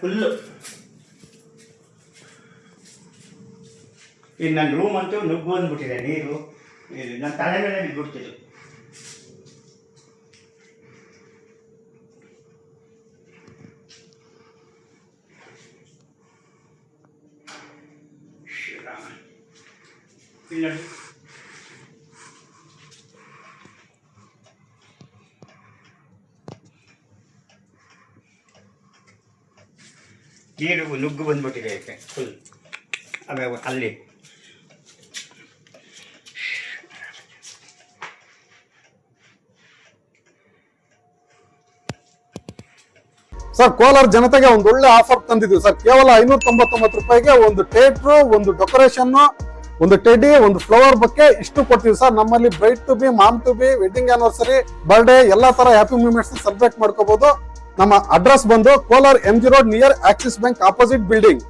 Full. ಈಗ ನನ್ನ room ಅಂತೂ ನುಗ್ಗು ಬಂದ್ಬಿಟ್ಟಿದೆ ನೀರು. ನನ್ನ ತಲೆ ಮೇಲೆ ಬಿದ್ದುಬಿಡ್ತಿದ್ದು. ಇಲ್ಲ ನೀರು ನುಗ್ಗು ಬಂದ್ಬಿಟ್ಟಿದೆ ಯಾಕೆ ಫುಲ್. ಆಮೇಲೆ ಅಲ್ಲಿ ಸರ್ ಕೋಲಾರ ಜನತೆಗೆ ಒಂದು ಒಳ್ಳೆ ಆಫರ್ ತಂದಿದ್ವಿ ಸರ್. ಕೇವಲ 599 ರೂಪಾಯಿಗೆ ಒಂದು ಥಿಯೇಟ್ರು, ಒಂದು ಡೆಕೋರೇಷನ್, ಒಂದು ಟೆಡಿ, ಒಂದು ಫ್ಲವರ್ ಬೊಕ್ಕೆ ಇಷ್ಟು ಕೊಡ್ತೀವಿ ಸರ್. ನಮ್ಮಲ್ಲಿ bride to be, mom to be, wedding anniversary, birthday ಎಲ್ಲಾ ತರ ಹ್ಯಾಪಿ ಮೂಮೆಂಟ್ಸ್ ಸೆಲೆಬ್ರೇಟ್ ಮಾಡ್ಕೋಬಹುದು. ನಮ್ಮ ಅಡ್ರೆಸ್ ಬಂದು Kolar MG road near Axis bank opposite building.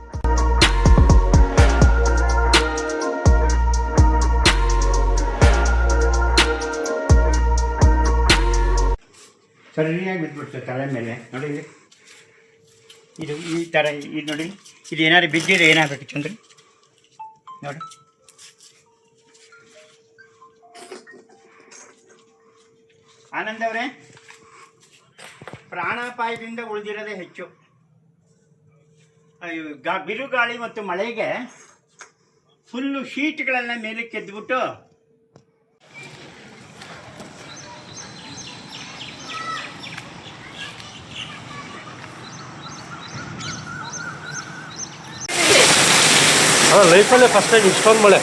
ಸರಿಯಾಗಿ ಬಿದ್ದುಬಿಡ್ತು ತಲೆ ಮೇಲೆ ನೋಡಿ. ಇದು ಈ ಥರ ಇದು ನೋಡಿ, ಇದು ಏನಾದ್ರು ಬಿದ್ದಿದ್ರೆ ಏನಾಗಬೇಕು ಚಂದ್ರಿ ನೋಡಿ. ಆನಂದ್ ಅವರೇ, ಪ್ರಾಣಾಪಾಯದಿಂದ ಉಳಿದಿರೋದೇ ಹೆಚ್ಚು. ಬಿರುಗಾಳಿ ಮತ್ತು ಮಳೆಗೆ ಫುಲ್ಲು ಶೀಟ್ಗಳೆಲ್ಲ ಮೇಲಕ್ಕೆ ಎದ್ಬಿಟ್ಟು ಲೈಫಲ್ಲೇ ಫಸ್ಟ್ ಟೈಮ್ ಇಷ್ಟೊಂದು ಮಳೆ.